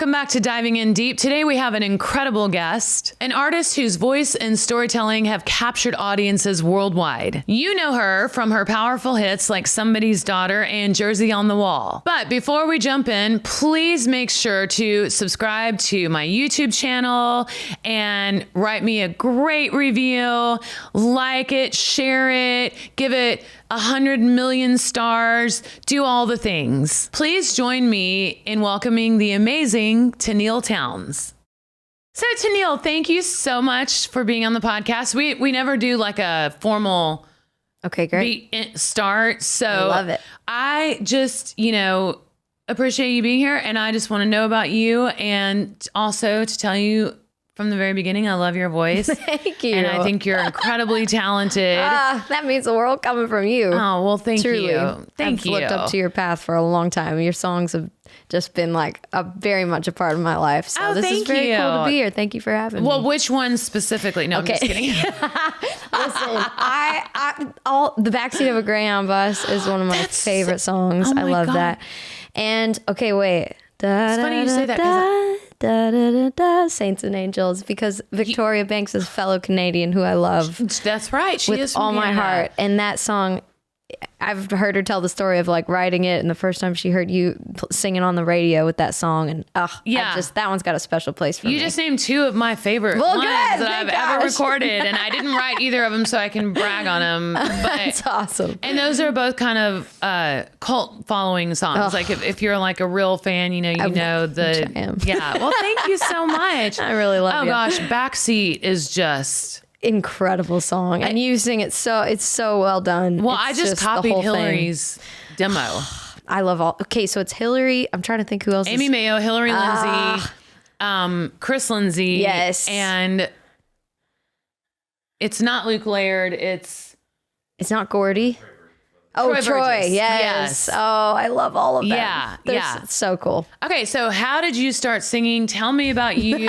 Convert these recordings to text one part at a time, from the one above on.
welcome back to Diving In Deep. Today we have an incredible guest, an artist whose voice and storytelling have captured audiences worldwide. You know her from her powerful hits like Somebody's Daughter and Jersey on the Wall. But before we jump in, please make sure to subscribe to my YouTube channel and write me a great review. Like it, share it, give it 100 million stars, do all the things. Please join me in welcoming the amazing Tenille Townes. So Tenille, thank you so much for being on the podcast. We never do like a formal beat start. So I love it. I just, appreciate you being here, and I just want to know about you, and also to tell you from the very beginning, I love your voice. Thank you. And I think you're incredibly talented. That means the world coming from you. Oh, well, thank Truly. you. Thank you. I've looked up to your path for a long time. Your songs have just been like very much a part of my life. So this is very cool to be here. Thank you for having me. Well, which one specifically? No, Okay. I'm just kidding. Listen, The Backseat of a Greyhound Bus is one of my favorite songs. Oh I my love God. that. And okay, wait. It's funny you say that 'cause Saints and Angels, because Victoria Banks is a fellow Canadian who I love That's right. She is with from all my Canada. heart. And that song, I've heard her tell the story of like writing it, and the first time she heard you singing on the radio with that song, and that one's got a special place for me. You just named two of my favorite Well, ones good. that I've Thank ever gosh. recorded, and I didn't write either of them, so I can brag on them. But That's awesome. And those are both kind of cult following songs. Like if you're like a real fan, you know the. Which I am. Yeah. Well, thank you so much. I really love Oh you. gosh, Backseat is just. Incredible song, and you sing it it's so well done. Well, It's I just the copied whole thing. Hillary's demo. I love all. Okay, so it's Hillary. I'm trying to think who else. Amy Mayo, Hillary Lindsay, Chris Lindsay. Yes. And it's not Luke Laird. It's not Gordy. Oh, Troy. Burgess. Yes. Oh, I love all of them. Yeah, It's so cool. okay. So how did you start singing? Tell me about you.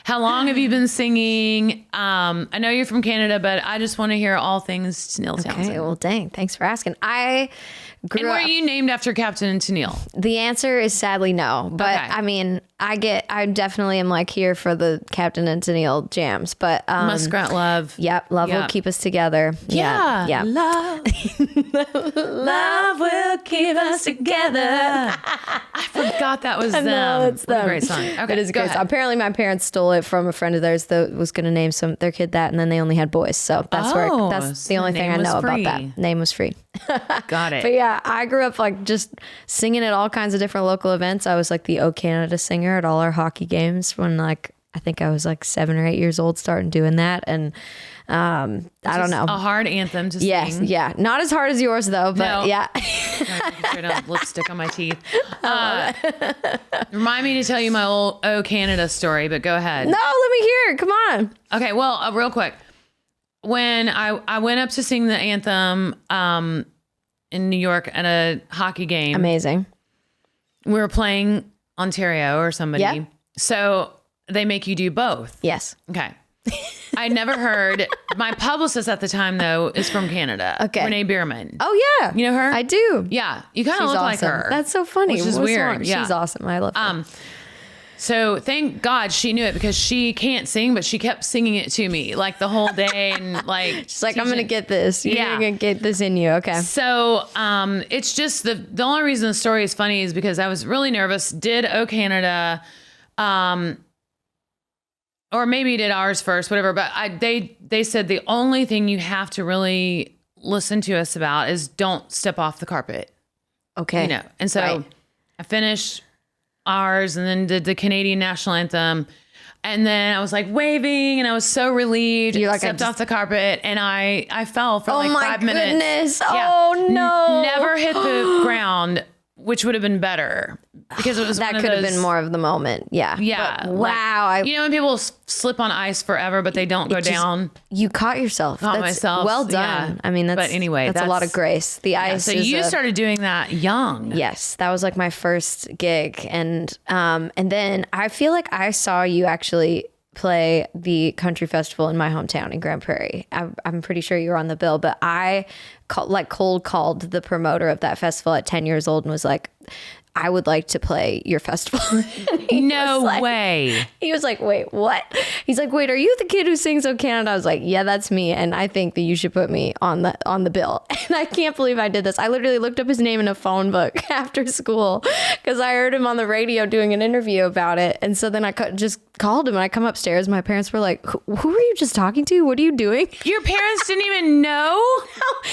How long have you been singing? I know you're from Canada, but I just want to hear all things Tenille Townes. Okay, well, dang. Thanks for asking. I And grew were up. you named after Captain Tenille? The answer is sadly no, but Okay. I mean, I definitely am like here for the Captain and Tenille jams, but Muskrat Love. Yep, love will Yep. keep us together. Yeah. Love. Love will keep us together. I forgot that was them. No, it's What a them. great song. Okay, It is a go great song. ahead. Apparently, my parents stole it from a friend of theirs that was going to name their kid that, and then they only had boys. So that's Oh, that's so the only the thing name I was know about free. that. Name was free. Got it. But yeah, I grew up like just singing at all kinds of different local events. I was like the O Canada singer at all our hockey games when like I think I was like 7 or 8 years old, starting doing that, and I don't know. A hard anthem to Yes, sing. yeah, not as hard as yours though, but No. yeah. Straight up lipstick on my teeth. Remind me to tell you my old O Canada story, but go ahead. No, let me hear it. Come on. Okay, well, real quick. When I went up to sing the anthem in New York at a hockey game, Amazing. we were playing Ontario or somebody. Yeah. So they make you do both. Yes. Okay. I never heard. My publicist at the time, though, is from Canada. Okay. Renee Bierman. Oh yeah. You know her? I do. Yeah. You kind of She's look awesome. like her. That's so funny. Which is What's weird. wrong? Yeah. She's awesome. I love her. So thank God she knew it, because she can't sing, but she kept singing it to me like the whole day, and like She's like, I'm gonna get this. You're Yeah. gonna get this in you. Okay. So it's just the only reason the story is funny is because I was really nervous. Did O Canada, or maybe did ours first, whatever. But they said the only thing you have to really listen to us about is don't step off the carpet. Okay. You know, and so Right. I finished ours and then did the Canadian national anthem. And then I was like waving, and I was so relieved. You're like, stepped off the carpet, and I fell for like my 5 minutes. goodness. Yeah. Oh no. Never hit the ground, which would have been better because it was That one of could have those- been more of the moment. Yeah. Yeah. But like, wow. you know when people slip on ice forever, but they don't go down. You caught yourself. Caught myself, Well done. yeah. I mean, that's But anyway, that's a lot of grace. The Yeah, ice. so is you started doing that young. Yes, that was like my first gig, and then I feel like I saw you actually play the country festival in my hometown in Grande Prairie. I'm pretty sure you were on the bill, but I cold called the promoter of that festival at 10 years old and was like, I would like to play your festival. No way. He was like, wait, what? He's like, wait, are you the kid who sings "O Canada"? I was like, yeah, that's me. And I think that you should put me on the bill. And I can't believe I did this. I literally looked up his name in a phone book after school because I heard him on the radio doing an interview about it. And so then I just called him and I come upstairs. My parents were like, who were you just talking to? What are you doing? Your parents didn't even know?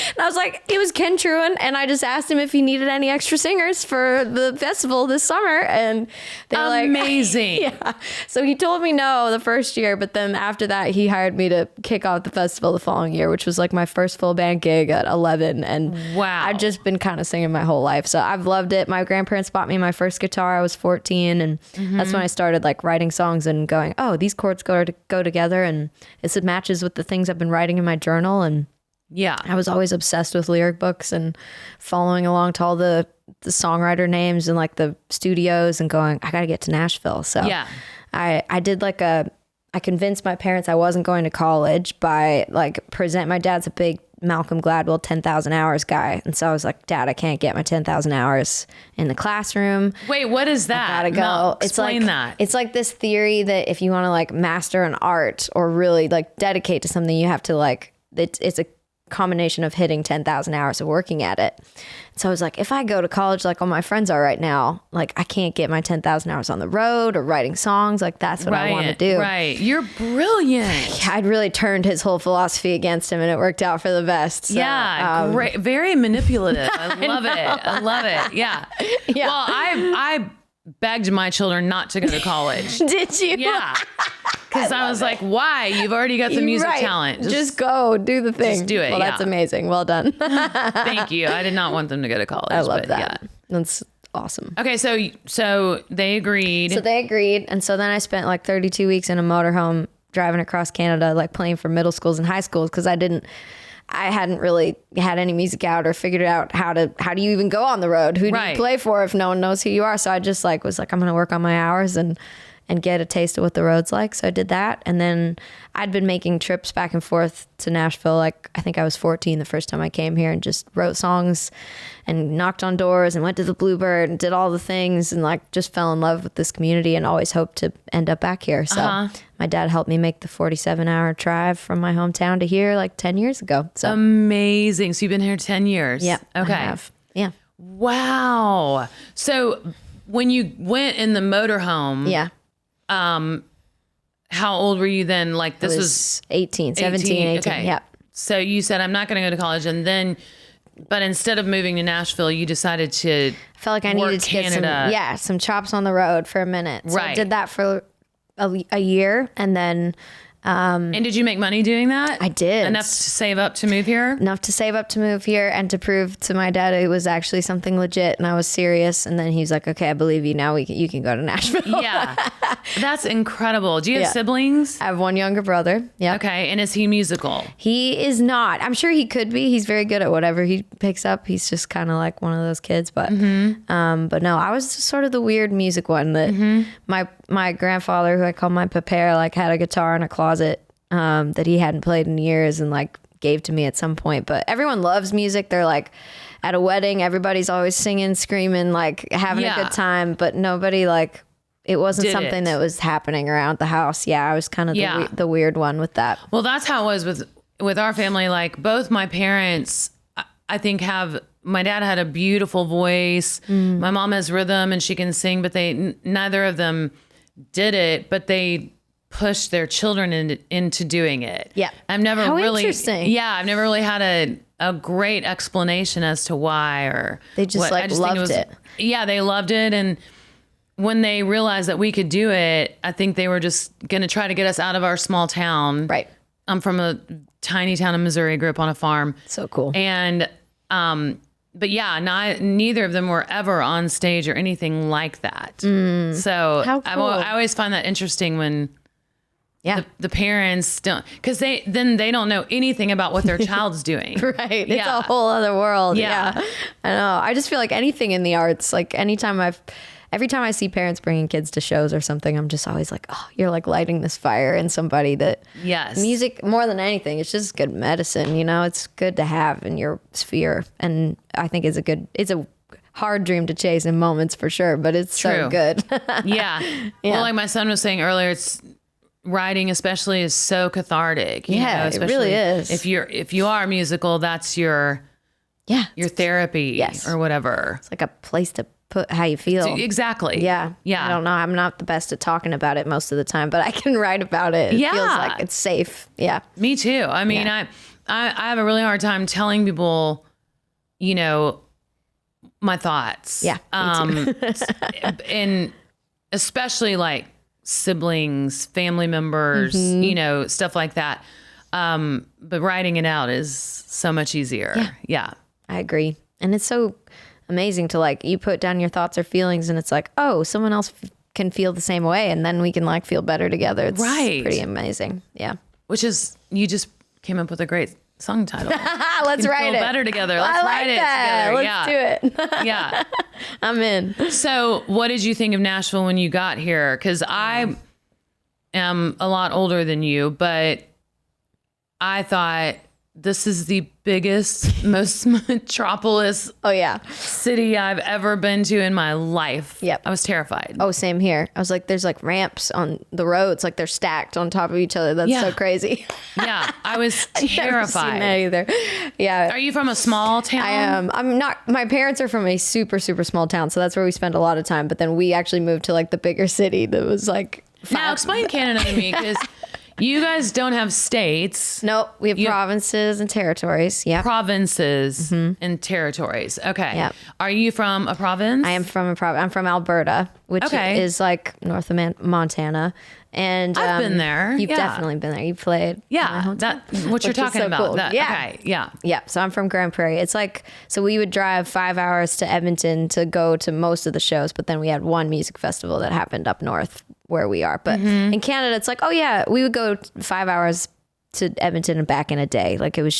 And I was like, it was Ken Truan. And I just asked him if he needed any extra singers for the festival this summer. And they were like, amazing. Yeah. So he told me no the first year, but then after that, he hired me to kick off the festival the following year, which was like my first full band gig at 11. And wow. I've just been kind of singing my whole life. So I've loved it. My grandparents bought me my first guitar. I was 14. And that's when I started like writing songs and going, oh, these chords go together. And it matches with the things I've been writing in my journal. And yeah, I was always obsessed with lyric books and following along to all the songwriter names and like the studios and going, I got to get to Nashville. So yeah, I did I convinced my parents I wasn't going to college by like my dad's a big Malcolm Gladwell 10,000 hours guy. And so I was like, Dad, I can't get my 10,000 hours in the classroom. Wait, what is that? I gotta go. No, It's explain like, that. It's like this theory that if you want to like master an art or really like dedicate to something, you have to like, it's a combination of hitting 10,000 hours of working at it. So I was like, if I go to college like all my friends are right now, like I can't get my 10,000 hours on the road or writing songs. Like that's what I want to do. Right. You're brilliant. I'd really turned his whole philosophy against him and it worked out for the best. So, yeah. Great. Very manipulative. I love it. I love it. Yeah. Yeah. Well, I begged my children not to go to college. Did you? Yeah. Because I was like, why? You've already got the music talent. Just go do the thing. Just do it. Well, that's amazing. Well done. Thank you. I did not want them to go to college. I love that. Yeah. That's awesome. Okay. So they agreed. So they agreed. And so then I spent like 32 weeks in a motorhome driving across Canada, like playing for middle schools and high schools because I hadn't really had any music out or figured out how do you even go on the road? Who do you play for if no one knows who you are? So I just was like, I'm going to work on my hours and get a taste of what the road's like. So I did that. And then I'd been making trips back and forth to Nashville. Like I think I was 14 the first time I came here and just wrote songs and knocked on doors and went to the Bluebird and did all the things and like just fell in love with this community and always hoped to end up back here. So my dad helped me make the 47-hour drive from my hometown to here like 10 years ago. So amazing. So you've been here 10 years. Yeah. Okay. I have. Yeah. Wow. So when you went in the motorhome. Yeah. How old were you then? Like this was 18, 17, 18. Okay. Yeah. So you said, I'm not going to go to college. And then, but instead of moving to Nashville, you decided to I felt like I needed to get some chops on the road for a minute. So I did that for a year. And then, and did you make money doing that? I did. Enough to save up to move here? Enough to save up to move here and to prove to my dad it was actually something legit and I was serious. And then he's like, okay, I believe you. Now you can go to Nashville. Yeah. That's incredible. Do you have siblings? I have one younger brother. Yeah. Okay. And is he musical? He is not. I'm sure he could be. He's very good at whatever he picks up. He's just kind of like one of those kids. But but no, I was sort of the weird music one that my grandfather, who I call my papa, like had a guitar in a closet that he hadn't played in years and like gave to me at some point. But everyone loves music. They're like at a wedding, everybody's always singing, screaming, like having a good time, but nobody like, it wasn't something that was happening around the house. Yeah. I was kind of the weird one with that. Well, that's how it was with our family. Like both my parents, I think my dad had a beautiful voice. My mom has rhythm and she can sing, but neither of them did it, but they pushed their children into doing it. Yeah. I've never interesting. Yeah, I've never really had a great explanation as to why or they just loved it. Yeah, they loved it. And when they realized that we could do it, I think they were just going to try to get us out of our small town. Right. I'm from a tiny town in Missouri, grew up on a farm. So cool. And, but yeah, neither of them were ever on stage or anything like that. So how cool. I always find that interesting when the parents don't, because they don't know anything about what their child's doing. Right. It's a whole other world. Yeah. I know. I just feel like anything in the arts, like every time I see parents bringing kids to shows or something, I'm just always like, oh, you're like lighting this fire in somebody that music more than anything. It's just good medicine. You know, it's good to have in your sphere. And I think it's a hard dream to chase in moments for sure, but it's so good. Yeah. Well, like my son was saying earlier, it's writing especially is so cathartic. You know, it really is. If you are musical, that's your therapy or whatever. It's like a place to put how you feel. Exactly. Yeah. I don't know. I'm not the best at talking about it most of the time, but I can write about it. It feels like it's safe. Yeah. Me too. I mean, I have a really hard time telling people, you know, my thoughts. Yeah. Me too. And especially like siblings, family members, you know, stuff like that. But writing it out is so much easier. Yeah. I agree. And it's so amazing to like, you put down your thoughts or feelings and it's like, oh, someone else can feel the same way. And then we can like feel better together. It's pretty amazing. Yeah. Which is, you just came up with a great song title. Let's write it. Better together. Let's write it together. Let's do it. Yeah. I'm in. So what did you think of Nashville when you got here? Because I am a lot older than you, but I thought this is the biggest, most metropolis city I've ever been to in my life. Yep. I was terrified. Oh, same here. I was like, there's like ramps on the roads, like they're stacked on top of each other. That's so crazy. Yeah, I was terrified. I've never seen that either. Yeah. Are you from a small town? I am. I'm not. My parents are from a super, super small town, so that's where we spend a lot of time. But then we actually moved to like the bigger city that was like. Now explain Canada to me, because you guys don't have states. No, we have provinces and territories. Yeah. Provinces and territories. Okay. Yep. Are you from a province? I am from a province. I'm from Alberta, which is like north of Montana. And I've been there. You've definitely been there. You played. Yeah. What you're talking about. Cool. That, okay. Yeah. Yeah. So I'm from Grande Prairie. It's like, so we would drive 5 hours to Edmonton to go to most of the shows, but then we had one music festival that happened up north where we are. But in Canada, it's like, oh yeah, we would go 5 hours to Edmonton and back in a day. Like it was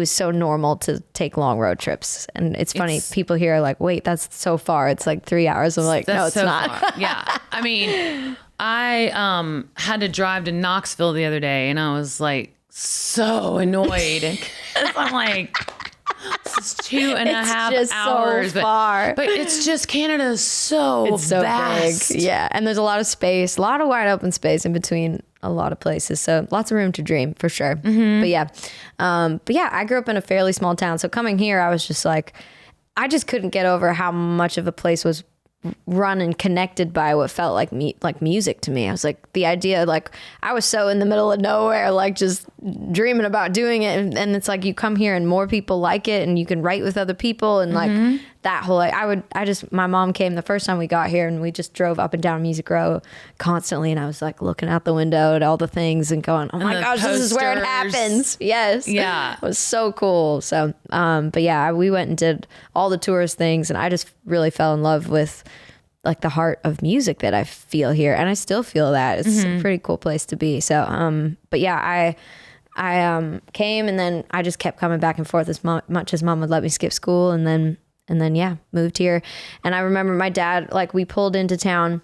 so normal to take long road trips. And it's funny, people here are like, wait, that's so far. It's like 3 hours. I'm like, no, it's so not. Far. Yeah. I mean, I had to drive to Knoxville the other day and I was like so annoyed. Because I'm like, this is 2.5 hours. So far. But it's just Canada's so vast. Big. Yeah. And there's a lot of space, a lot of wide open space in between a lot of places. So lots of room to dream for sure. But yeah, I grew up in a fairly small town. So coming here, I was just like, I just couldn't get over how much of a place was run and connected by what felt like music to me. I was like, the idea, like I was so in the middle of nowhere, like just dreaming about doing it. And it's like, you come here and more people like it and you can write with other people. And like that whole, like, my mom came the first time we got here and we just drove up and down Music Row constantly. And I was like looking out the window at all the things and going, oh my gosh, this is where it happens. Yes. Yeah. It was so cool. So, but yeah, we went and did all the tourist things and I just really fell in love with like the heart of music that I feel here. And I still feel that. It's a pretty cool place to be. So, but yeah, I came and then I just kept coming back and forth as much as mom would let me skip school. And then yeah, moved here. And I remember my dad, like we pulled into town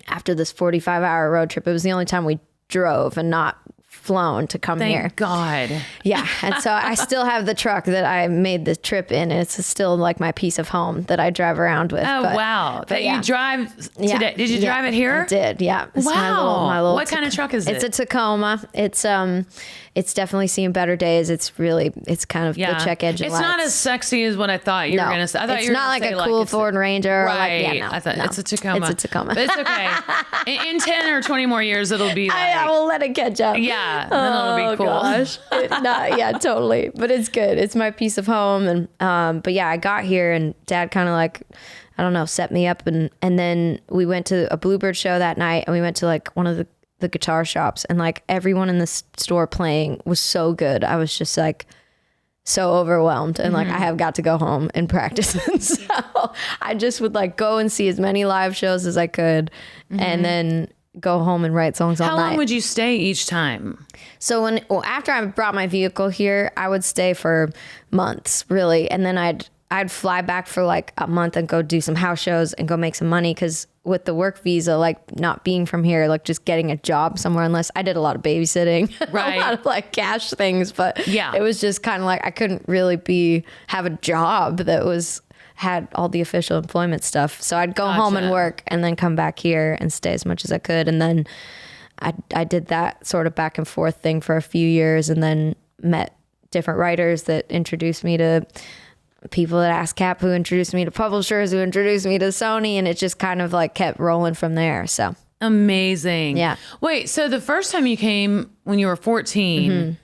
after this 45-hour road trip. It was the only time we drove and not flown to come here. Thank God. Yeah. And so I still have the truck that I made the trip in. And it's still like my piece of home that I drive around with. Oh, wow. That you drive today. Did you drive it here? I did. Yeah. It's wow. my little what kind of truck is it? It's a Tacoma. It's definitely seen better days. It's kind of the check engine lights. It's not as sexy as what I thought you were going to say. I thought it's not like a cool Ford Ranger. Right. I thought it's a Tacoma. It's a Tacoma. But it's okay. In 10 or 20 more years, it'll be like. I will let it catch up. Yeah. Then it'll be cool. Gosh. Yeah, totally. But it's good. It's my piece of home. And, but yeah, I got here and dad kind of like, I don't know, set me up. And then we went to a Bluebird show that night and we went to like one of the guitar shops and like everyone in the store playing was so good. I was just like so overwhelmed and like I have got to go home and practice. And so I just would like go and see as many live shows as I could and then go home and write songs all night. How long would you stay each time? So after I brought my vehicle here, I would stay for months really. And then I'd fly back for like a month and go do some house shows and go make some money. Cause with the work visa, like not being from here, like just getting a job somewhere, unless I did a lot of babysitting, right. a lot of like cash things, but yeah, it was just kind of like, I couldn't really have a job that had all the official employment stuff. So I'd go home and work and then come back here and stay as much as I could. And then I did that sort of back and forth thing for a few years, and then met different writers that introduced me to people at ASCAP, who introduced me to publishers, who introduced me to Sony, and it just kind of like kept rolling from there. So amazing. Yeah. Wait, so the first time you came when you were 14,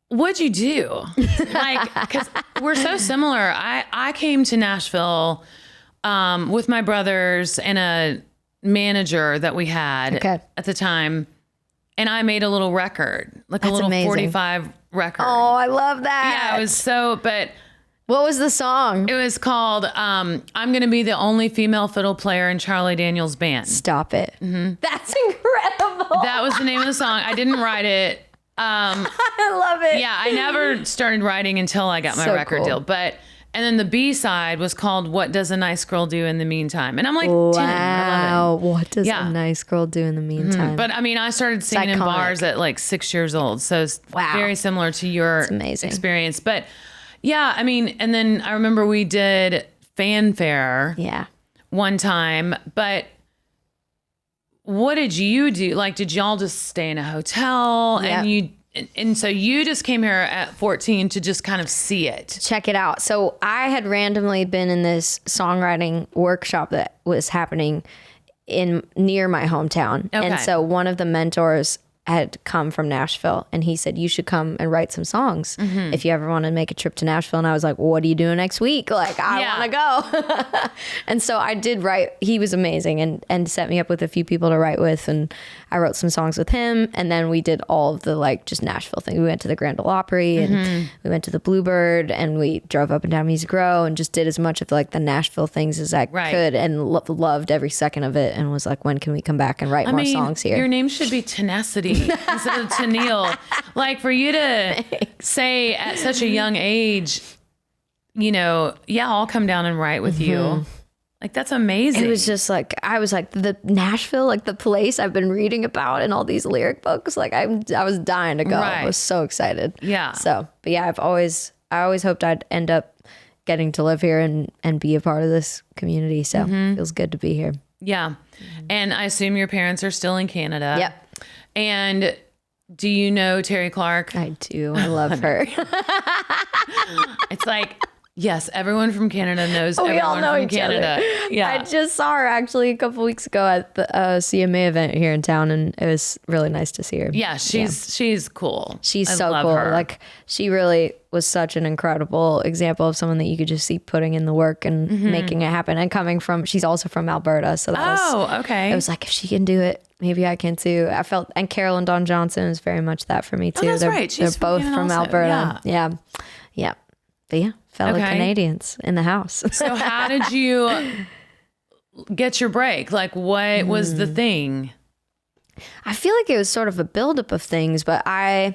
what'd you do? Like, because we're so similar. I came to Nashville with my brothers and a manager that we had at the time, and I made a little record, like a little amazing 45 record. Oh, I love that. Yeah, it was so, but what was the song? it was called I'm Gonna Be the Only Female Fiddle Player in Charlie Daniels' Band. Stop it. That's incredible. That was the name of the song. I didn't write it. I love it. Yeah, I never started writing until I got my record deal. And then the B-side was called What Does a Nice Girl Do in the Meantime? And I'm like 10 or 11. Wow. What does a nice girl do in the meantime? But I mean, I started singing in bars at like 6 years old. So it's very similar to your experience. But yeah, I mean, and then I remember we did Fanfare one time. But what did you do? Like, did y'all just stay in a hotel and so you just came here at 14 to just kind of see it. Check it out. So I had randomly been in this songwriting workshop that was happening near my hometown. Okay. And so one of the mentors had come from Nashville, and he said, you should come and write some songs if you ever want to make a trip to Nashville. And I was like, well, what are you doing next week? Like, I want to go. And so I did write. He was amazing and set me up with a few people to write with. And I wrote some songs with him. And then we did all of the like just Nashville thing. We went to the Grande Prairie and we went to the Bluebird, and we drove up and down Music Row and just did as much of like the Nashville things as I could, and loved every second of it, and was like, when can we come back and write more songs here? Your name should be Tenacity instead of Tenille. Like, for you to say at such a young age, you know, I'll come down and write with you. Like, that's amazing. It was just like, I was like, the Nashville, like the place I've been reading about in all these lyric books. Like I was dying to go. I was so excited. Yeah. So, but yeah, I always hoped I'd end up getting to live here and be a part of this community. So it feels good to be here. Yeah. And I assume your parents are still in Canada. Yep. And do you know Terry Clark? I do. I love her. It's like, yes, everyone from Canada knows everyone from Canada. Yeah. I just saw her actually a couple weeks ago at the CMA event here in town, and it was really nice to see her. Yeah, she's cool. She's so cool. Her. Like, she really was such an incredible example of someone that you could just see putting in the work and making it happen. And coming from, she's also from Alberta, so that okay. It was like, if she can do it, maybe I can too. I felt, and Carol and Don Johnson is very much that for me too. Oh, that's right. They're both from Alberta. Yeah. But yeah, fellow Canadians in the house. So how did you get your break? Like, what was the thing? I feel like it was sort of a buildup of things, but I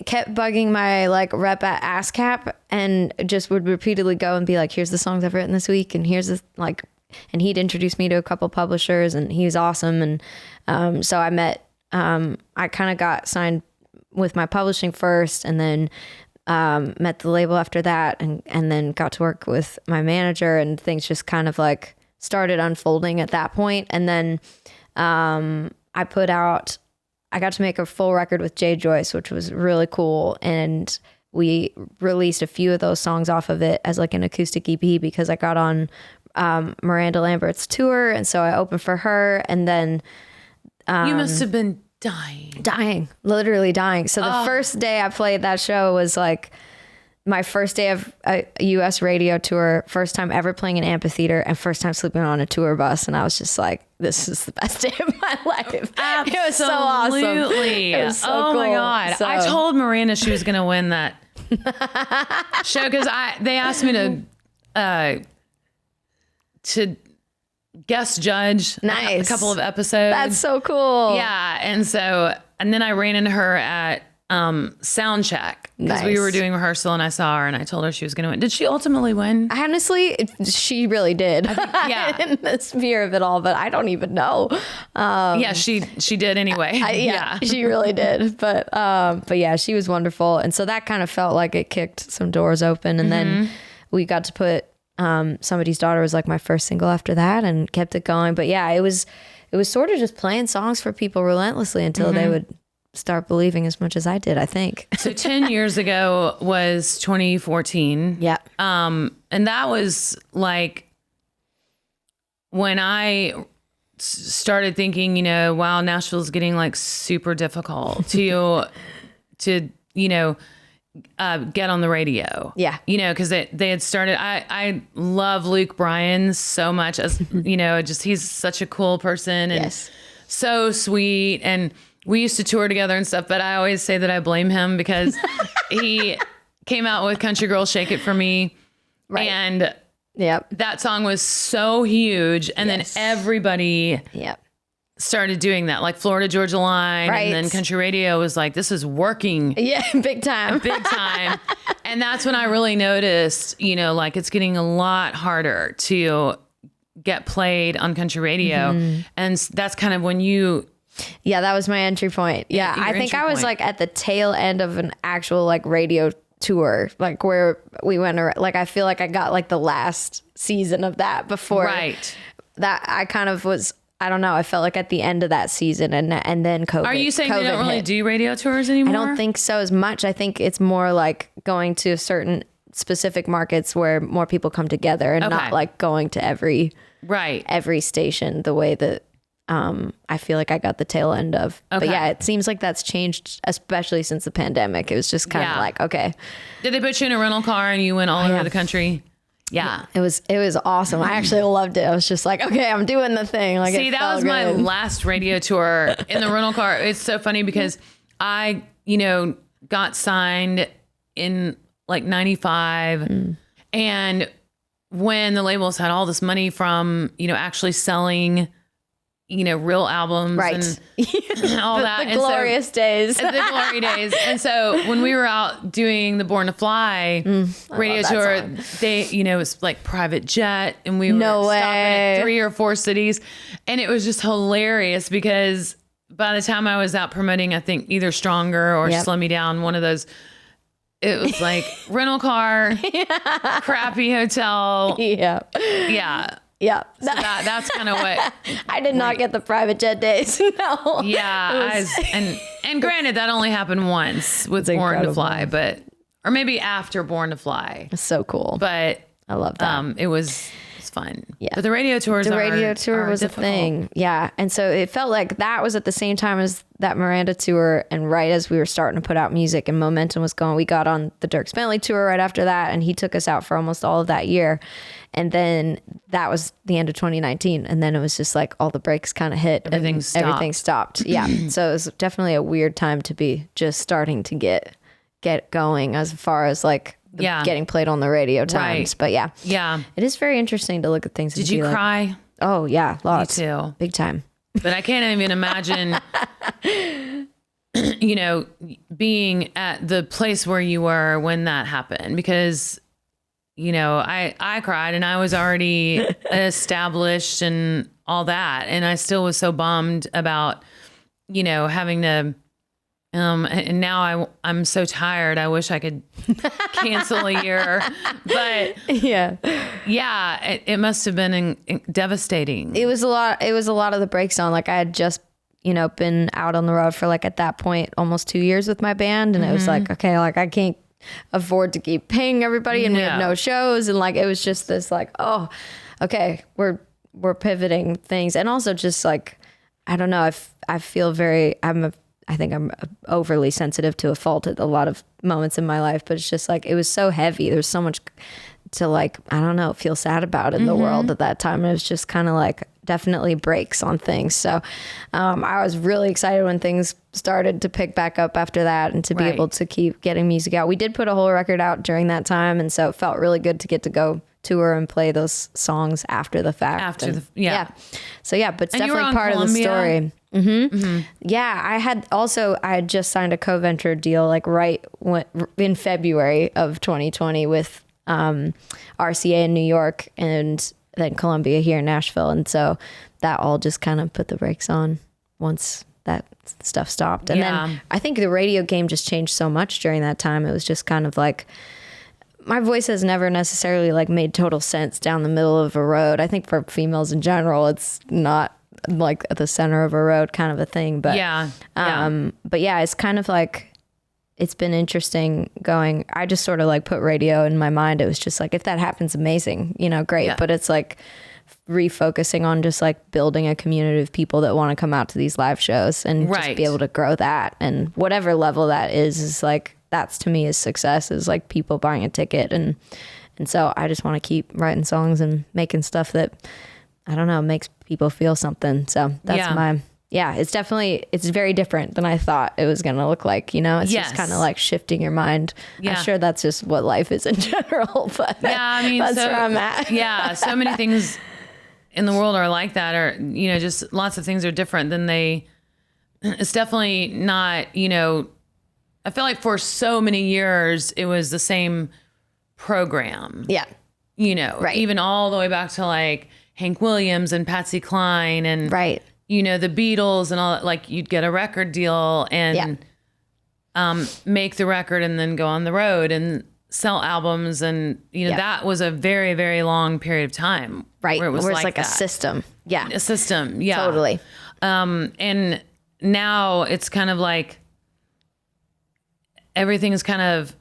kept bugging my like rep at ASCAP, and just would repeatedly go and be like, here's the songs I've written this week, and here's and he'd introduce me to a couple publishers, and he was awesome. And so I met, I kind of got signed with my publishing first, and then met the label after that, and then got to work with my manager, and things just kind of like started unfolding at that point. And then I got to make a full record with Jay Joyce, which was really cool. And we released a few of those songs off of it as like an acoustic EP, because I got on Miranda Lambert's tour. And so I opened for her. And then you must have been literally dying. So the first day I played that show was like my first day of a US radio tour, first time ever playing an amphitheater, and first time sleeping on a tour bus. And I was just like, this is the best day of my life. Absolutely. It was so awesome. It was so cool. My God. So. I told Miranda she was going to win that show, because they asked me to guest judge a couple of episodes. That's so cool. Yeah. And then I ran into her at sound check because we Nice. were doing rehearsal and I saw her and I told her she was going to win. Did she ultimately win? Honestly, she really did. yeah. In the sphere of it all, but I don't even know. Yeah, she did anyway. Yeah, she really did. But yeah, she was wonderful. And so that kind of felt like it kicked some doors open. And then we got to put Somebody's Daughter was like my first single after that and kept it going. But yeah, it was sort of just playing songs for people relentlessly until they would start believing as much as I did, I think. So 10 years ago was 2014. Yeah. And that was like when I started thinking, wow, Nashville's getting like super difficult to get on the radio. Yeah. Because they had started. I love Luke Bryan so much as, just he's such a cool person and so sweet. And we used to tour together and stuff, but I always say that I blame him because he came out with Country Girl Shake It For Me. Right. And Yep. that song was so huge. And then everybody started doing that, like Florida Georgia Line. Right. And then country radio was like, this is working. Yeah, big time. Big time. And that's when I really noticed, like it's getting a lot harder to get played on country radio. And that's kind of when Yeah, that was my entry point. Yeah, I think I was like at the tail end of an actual like radio tour, like where we went around, like I feel like I got like the last season of that before that I kind of was, I don't know, I felt like at the end of that season and then COVID. Are you saying COVID they don't really hit. do radio tours anymore? I don't think so as much. I think it's more like going to certain specific markets where more people come together and not like going to every station the way that I feel like I got the tail end of. But yeah, it seems like that's changed, especially since the pandemic. It was just kind of like, okay. Did they put you in a rental car and you went all over the country? Yeah. It was awesome. I actually loved it. I was just like, okay, I'm doing the thing. Like, see, that was my last radio tour in the rental car. It's so funny because I, got signed in like 95 and when the labels had all this money from, actually selling real albums and all that. The glorious days. The glory days. And so when we were out doing the Born to Fly radio tour, they, it was like private jet and we were stopping at 3 or 4 cities. And it was just hilarious because by the time I was out promoting, I think either Stronger or Slow Me Down, one of those, it was like rental car, crappy hotel. Yeah. Yeah. So that's kind of what I did not get the private jet days. No. Yeah. And granted, that only happened once with Born to Fly, or maybe after Born to Fly. It's so cool. But I love that. It was fun. Yeah. But the radio tours tour was difficult. a thing. Yeah. And so it felt like that was at the same time as that Miranda tour. And right as we were starting to put out music and momentum was going, we got on the Dierks Bentley tour right after that. And he took us out for almost all of that year. And then that was the end of 2019. And then it was just like all the brakes kind of hit. Everything stopped. Yeah. So it was definitely a weird time to be just starting to get going as far as like getting played on the radio times. But yeah, it is very interesting to look at things. Did you cry? Oh yeah, lots. Me too. Big time. But I can't even imagine, being at the place where you were when that happened because, I cried and I was already established and all that. And I still was so bummed about, having to, and now I'm so tired. I wish I could cancel a year, but it must have been devastating. It was a lot. It was a lot of the breakdown. Like I had just, been out on the road for like at that point, almost 2 years with my band. And it was like, okay, like I can't afford to keep paying everybody and we have no shows. And like, it was just this like, oh, okay, we're pivoting things. And also just like, I don't know, I feel I think I'm overly sensitive to a fault at a lot of moments in my life, but it's just like, it was so heavy. There's so much to like, I don't know, feel sad about in the world at that time. It was just kind of like definitely breaks on things. So I was really excited when things started to pick back up after that and to be able to keep getting music out. We did put a whole record out during that time. And so it felt really good to get to go tour and play those songs after the fact. So yeah, but it's And you were definitely on part Columbia? of the story. Yeah, I had just signed a co-venture deal like in February of 2020 with RCA in New York and then Columbia here in Nashville. And so that all just kind of put the brakes on once that stuff stopped. And then I think the radio game just changed so much during that time. It was just kind of like, my voice has never necessarily like made total sense down the middle of a road. I think for females in general, it's not like at the center of a road kind of a thing. But but yeah, it's kind of like, it's been interesting going. I just sort of like put radio in my mind. It was just like, if that happens, amazing, great. Yeah. But it's like refocusing on just like building a community of people that want to come out to these live shows and just be able to grow that. And whatever level that is like, that's to me is success, is like people buying a ticket. And so I just want to keep writing songs and making stuff that, I don't know, makes people feel something. So that's it's very different than I thought it was going to look like, it's just kind of like shifting your mind. I'm sure that's just what life is in general, but I mean, that's where I'm at. So many things in the world are like that, or, just lots of things are different than it's definitely not, I feel like for so many years it was the same program. Yeah. Even all the way back to like Hank Williams and Patsy Cline and the Beatles and all that. Like you'd get a record deal and make the record and then go on the road and sell albums. And, that was a very, very long period of time. Right. Where it was like a system. Yeah. A system. Yeah. Totally. And now it's kind of like everything is kind of,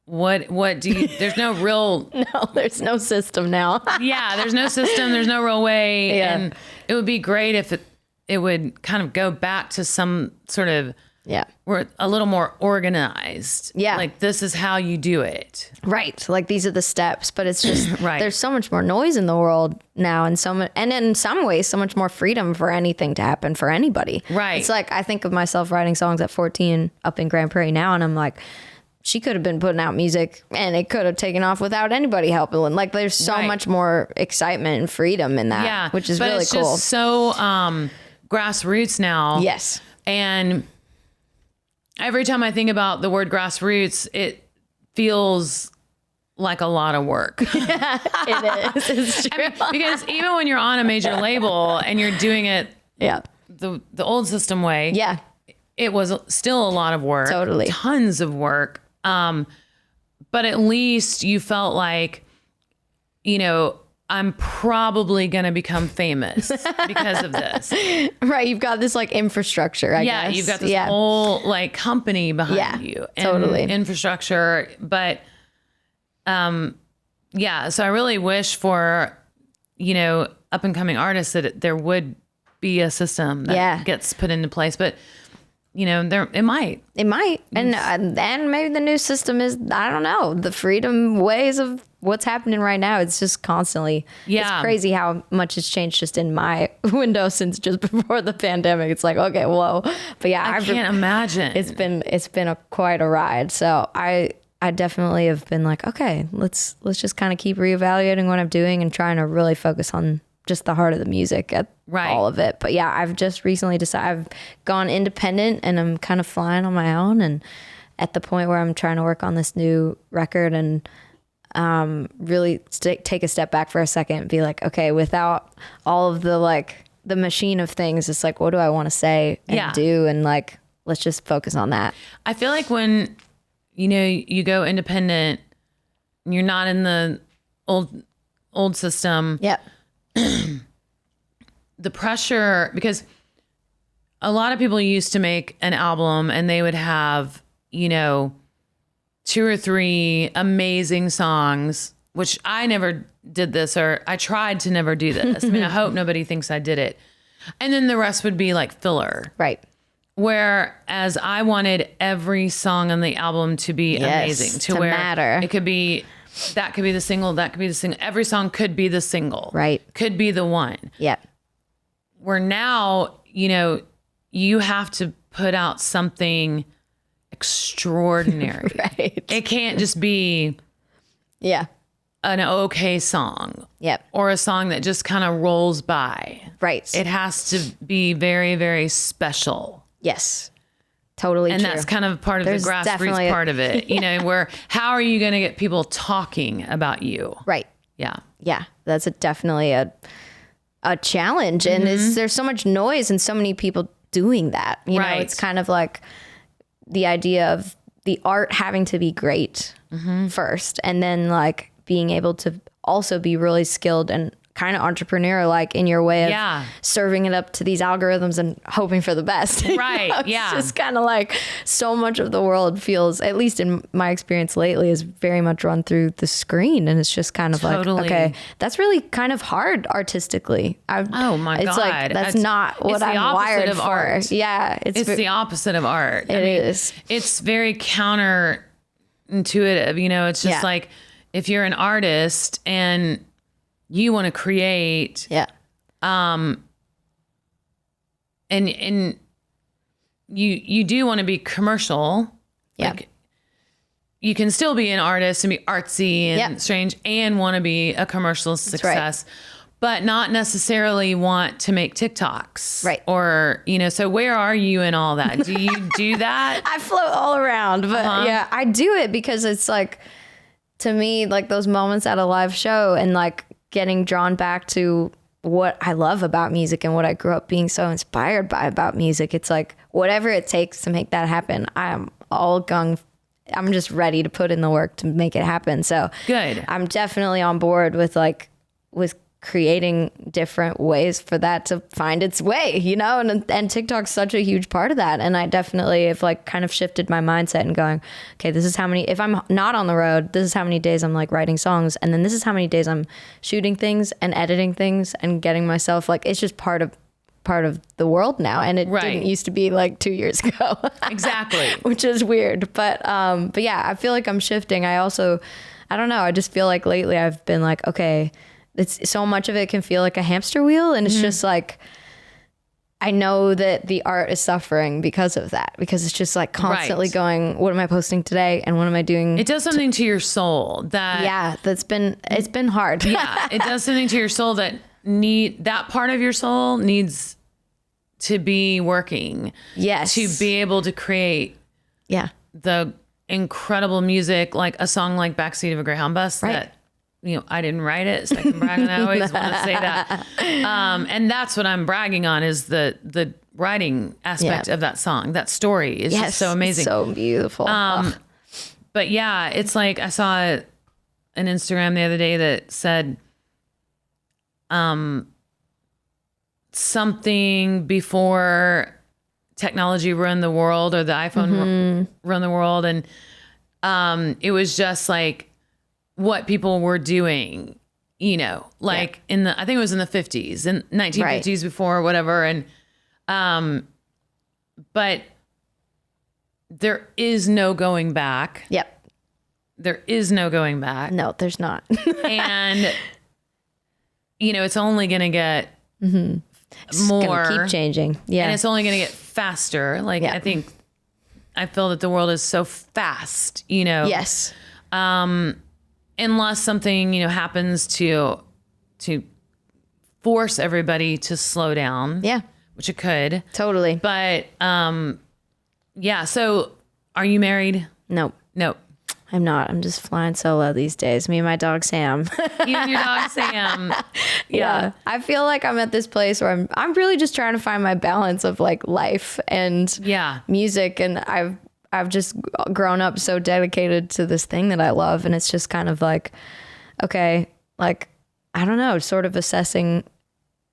what do you, there's no real. No, there's no system now. There's no system. There's no real way. Yeah. And it would be great if it would kind of go back to some sort of, we're a little more organized. Yeah. Like this is how you do it. Right. Like these are the steps, but it's just, there's so much more noise in the world now and and in some ways, so much more freedom for anything to happen for anybody. Right. It's like, I think of myself writing songs at 14 up in Grande Prairie now. And I'm like, she could have been putting out music and it could have taken off without anybody helping. Like there's so much more excitement and freedom in that, which is really cool. Just so grassroots now. Yes. And every time I think about the word grassroots, it feels like a lot of work. It is. It's true. Because even when you're on a major label and you're doing it the old system way, it was still a lot of work. Totally. Tons of work. But at least you felt like, I'm probably going to become famous because of this. Right. You've got this like infrastructure, I guess. You've got this whole like company behind you. And totally. Infrastructure. But, so I really wish for, up and coming artists that there would be a system that gets put into place. But, it might. And maybe the new system is, I don't know, the freedom ways of what's happening right now. It's just constantly, it's crazy how much has changed just in my window since just before the pandemic. It's like, okay, whoa. But I can't imagine. It's been quite a ride. So I definitely have been like, okay, let's just kind of keep reevaluating what I'm doing and trying to really focus on just the heart of the music at all of it. But I've just recently decided I've gone independent and I'm kind of flying on my own and at the point where I'm trying to work on this new record and really take a step back for a second and be like, okay, without all of the machine of things, it's like, what do I want to say and do? And like, let's just focus on that. I feel like when, you go independent, you're not in the old system. Yep. The pressure, because a lot of people used to make an album and they would have, 2 or 3 amazing songs, which I never did this, or I tried to never do this. I mean, I hope nobody thinks I did it. And then the rest would be like filler. Right. Whereas I wanted every song on the album to be amazing, to where matter. It could be, that could be the single, that could be the single. Every song could be the single. Right. Could be the one. Yeah. Where now, you have to put out something extraordinary. Right. It can't just be an okay song. Yep. Or a song that just kind of rolls by. Right. It has to be very, very special. Yes. Totally and true. that's kind of part of the grassroots part of it, you know, where how are you going to get people talking about you? Right. Yeah. Yeah. That's definitely a challenge. And there's so much noise and so many people doing that. You know, it's kind of like the idea of the art having to be great first, and then like being able to also be really skilled and kind of entrepreneur like in your way of serving it up to these algorithms and hoping for the best. Right. It's just kind of like so much of the world feels, at least in my experience lately, is very much run through the screen. And it's just kind of like, okay, that's really kind of hard artistically. Oh my God. It's like, that's not what I'm wired for. Art. Yeah. It's the opposite of art. It is. It's very counterintuitive. You know, it's just like if you're an artist and you want to create, and you do want to be commercial. Like you can still be an artist and be artsy and strange and want to be a commercial success, but not necessarily want to make TikToks. Right. Or, you know, so where are you in all that? Do you do that? I float all around, but yeah, I do it because it's like, to me, like those moments at a live show and like getting drawn back to what I love about music and what I grew up being so inspired by about music. It's like whatever it takes to make that happen. I'm just ready to put in the work to make it happen. So good. I'm definitely on board with creating different ways for that to find its way, you know, and TikTok's such a huge part of that. And I definitely have like kind of shifted my mindset and going, okay, this is how many, if I'm not on the road, this is how many days I'm like writing songs. And then this is how many days I'm shooting things and editing things and getting myself like, it's just part of the world now. And it didn't used to be like 2 years ago. Exactly. Which is weird. But yeah, I feel like I'm shifting. I don't know. I just feel like lately I've been like, okay, it's so much of it can feel like a hamster wheel. And it's just like, I know that the art is suffering because of that, because it's just like constantly going, what am I posting today? And what am I doing? It does something to your soul it's been hard. Yeah. It does something to your soul that part of your soul needs to be working. Yes. To be able to create the incredible music, like a song like Backseat of a Greyhound Bus that, you know, I didn't write it, so I can brag on that. I always want to say that. And that's what I'm bragging on is the writing aspect of that song. That story is just so amazing. So beautiful. But yeah, it's like I saw an Instagram the other day that said something before technology ruined the world or the iPhone ruined the world. And it was just like, what people were doing, you know, like I think it was in the 50s and 1950s before or whatever. And, but there is no going back. Yep. There is no going back. No, there's not. And, you know, it's only going to get more. Keep changing. Yeah. And it's only going to get faster. Like, I feel that the world is so fast, you know. Yes. Unless something, you know, happens to force everybody to slow down. Yeah. Which it could. Totally. But, so are you married? Nope. Nope. I'm not. I'm just flying solo these days. Me and my dog, Sam. You and your dog, Sam. Yeah. I feel like I'm at this place where I'm really just trying to find my balance of like life and music. And I've just grown up so dedicated to this thing that I love. And it's just kind of like, okay, like, I don't know, sort of assessing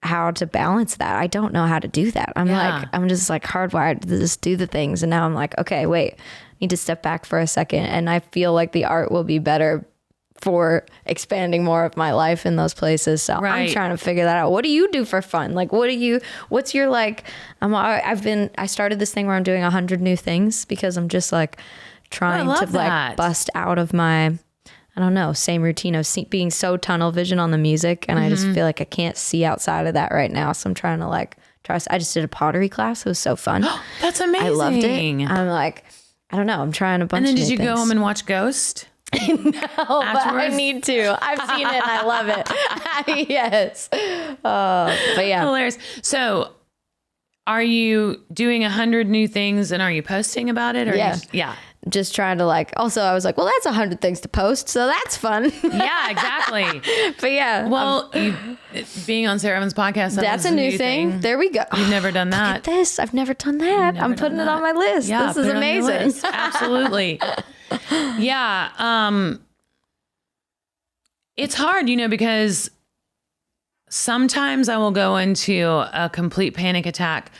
how to balance that. I don't know how to do that. I'm just like hardwired to just do the things. And now I'm like, okay, wait, I need to step back for a second. And I feel like the art will be better for expanding more of my life in those places. So I'm trying to figure that out. What do you do for fun? Like, what's your like, I started this thing where I'm doing 100 new things because I'm just like trying to like bust out of my, I don't know, same routine of being so tunnel vision on the music. And I just feel like I can't see outside of that right now. So I'm trying to like I just did a pottery class. It was so fun. That's amazing. I loved it. I'm like, I don't know. I'm trying a bunch of And then did you things. go home and watch Ghost? Oh, but I need to. I've seen it and I love it. Yes. But yeah. Hilarious. So are you doing 100 new things and are you posting about it? Or Yeah. Just trying to also, I was like, well, that's 100 things to post. So that's fun. Yeah, exactly. But yeah. Well, being on Sarah Evans' podcast, that's a new thing. There we go. You've never done that. Look at this. I've never done that. I'm putting it on my list. Yeah, this is amazing. Absolutely. Yeah. It's hard, because sometimes I will go into a complete panic attack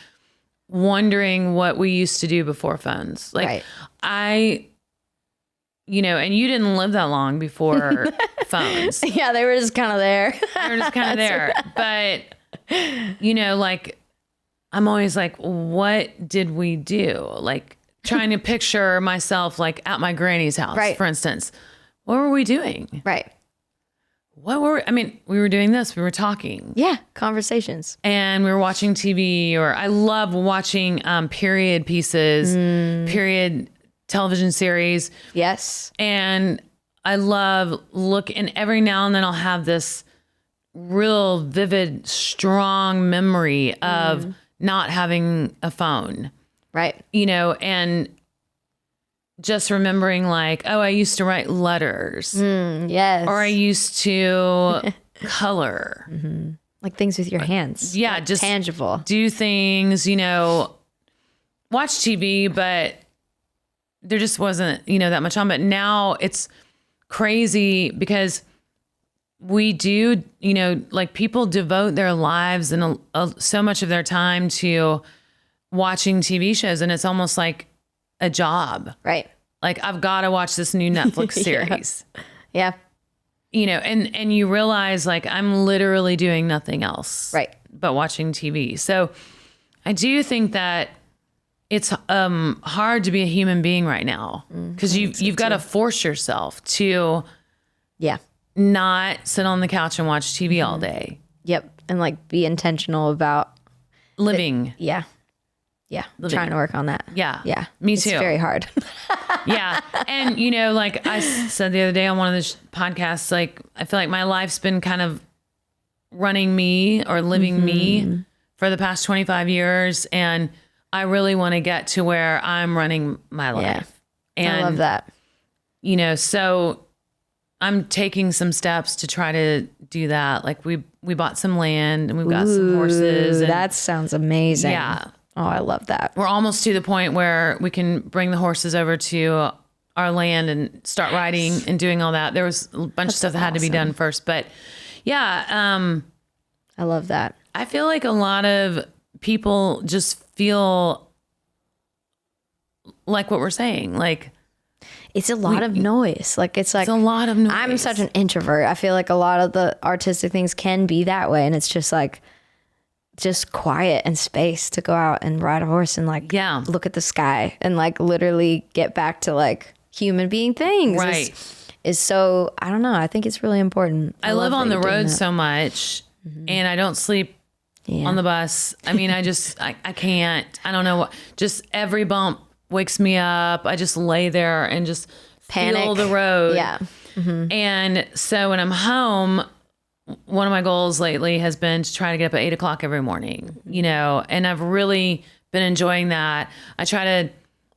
wondering what we used to do before phones. Like and you didn't live that long before phones. Yeah, they were just kind of there. They were just kind of there. Right. But, I'm always like, what did we do? Like trying to picture myself at my granny's house, for instance. What were we doing? Right. We were doing this. We were talking. Yeah. Conversations. And we were watching TV, or I love watching period pieces, period television series. Yes. And I love and every now and then I'll have this real vivid, strong memory of not having a phone. Right. And just remembering I used to write letters. Yes. Or I used to color. Like things with your hands. Yeah. Just tangible. Do things, watch TV, but there just wasn't, that much on. But now it's crazy because we do, people devote their lives and so much of their time to watching TV shows, and it's almost like a job. Right. I've got to watch this new Netflix series. Yeah. And you realize I'm literally doing nothing else. Right. But watching TV. So I do think that it's hard to be a human being right now because you've got to force yourself to not sit on the couch and watch TV all day. Yep. And be intentional about living. Yeah. Trying to work on that. Yeah. Yeah. Me too. It's very hard. Yeah. And, I said the other day on one of the podcasts, I feel like my life's been kind of running me or living me for the past 25 years. And I really want to get to where I'm running my life. Yeah. And, I love that. So I'm taking some steps to try to do that. We bought some land and we've got some horses. And, that sounds amazing. Yeah. Oh, I love that. We're almost to the point where we can bring the horses over to our land and start riding and doing all that. There was a bunch of stuff that had to be done first, but yeah. I love that. I feel like a lot of people just feel like what we're saying. It's a lot of noise. It's a lot of noise. I'm such an introvert. I feel like a lot of the artistic things can be that way. And it's just quiet and space to go out and ride a horse and look at the sky and literally get back to human being things. Right. Is so, I don't know. I think it's really important. I live on the road so much and I don't sleep on the bus. I can't, I don't know what, just every bump wakes me up. I just lay there and just feel the road. Yeah. And so when I'm home, one of my goals lately has been to try to get up at 8 o'clock every morning, and I've really been enjoying that. I try to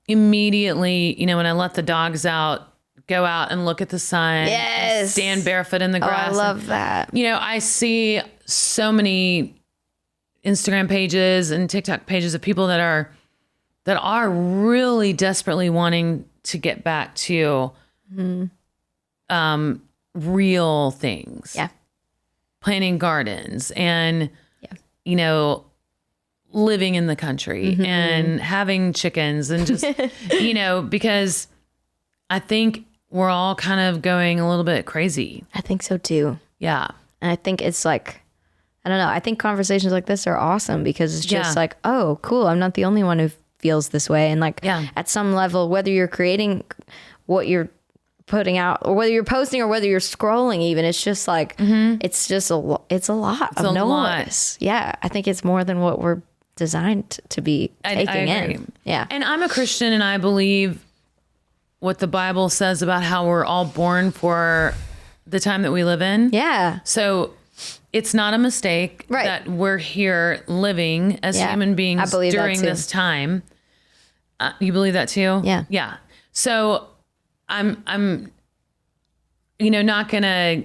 immediately, when I let the dogs out, go out and look at the sun. Yes. Stand barefoot in the grass. I love that. I see so many Instagram pages and TikTok pages of people that are really desperately wanting to get back to real things. Yeah. Planting gardens and, living in the country and having chickens and just, because I think we're all kind of going a little bit crazy. I think so too. Yeah. And I think it's I don't know. I think conversations like this are awesome because it's just oh, cool. I'm not the only one who feels this way. And at some level, whether you're creating what you're putting out or whether you're posting or whether you're scrolling even, it's just it's just it's a lot of noise. Yeah. I think it's more than what we're designed to be taking in. Yeah. And I'm a Christian and I believe what the Bible says about how we're all born for the time that we live in. Yeah. So it's not a mistake that we're here living as human beings during this time. You believe that too? Yeah. Yeah. So I'm not going to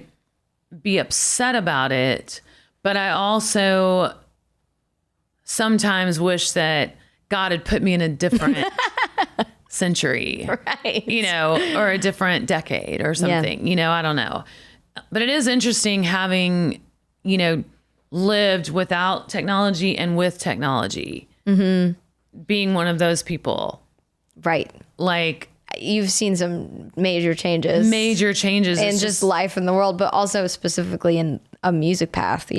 be upset about it, but I also sometimes wish that God had put me in a different century, Right. Or a different decade or something, I don't know. But it is interesting having, lived without technology and with technology, being one of those people. Right. Like, you've seen some major changes in just life in the world, but also specifically in a music path.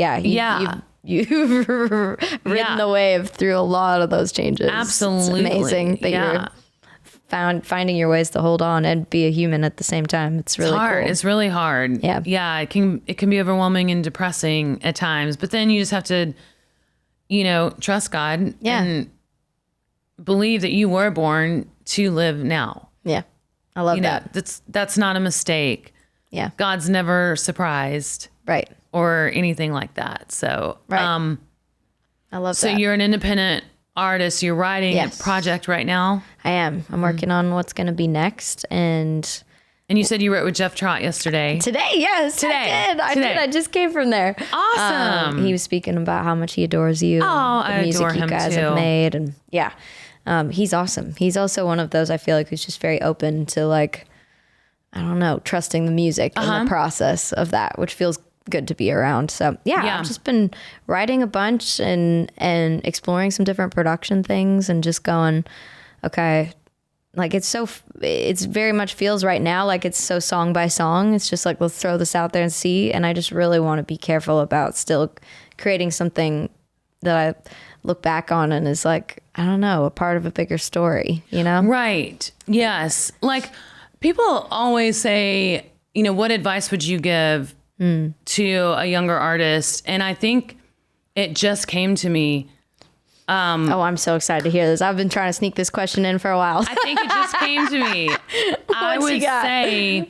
You've ridden the wave through a lot of those changes. Absolutely. It's amazing that you're finding your ways to hold on and be a human at the same time. It's really hard. cool. It's really hard. Yeah. It can be overwhelming and depressing at times, but then you just have to, trust God and believe that you were born to live now. Yeah. I love that. That's not a mistake. Yeah. God's never surprised. Right. Or anything like that. So, I love that. So you're an independent artist. You're writing a project right now. I am. I'm working on what's going to be next. And you said you wrote with Jeff Trott yesterday. Today, yes. Today. I did. I just came from there. Awesome. He was speaking about how much he adores you. Oh, and I the music adore you him guys too. have made. And he's awesome. He's also one of those, I feel like, who's just very open to, like, I don't know, trusting the music and the process of that, which feels good to be around. So I've just been writing a bunch and exploring some different production things and just going, okay, like it's very much feels right now like it's so song by song. It's just like, let's throw this out there and see. And I just really want to be careful about still creating something that I look back on and is like, I don't know, a part of a bigger story, Right. Yes. Like, people always say, what advice would you give to a younger artist? And I think it just came to me. I'm so excited to hear this. I've been trying to sneak this question in for a while. I think it just came to me. I would say,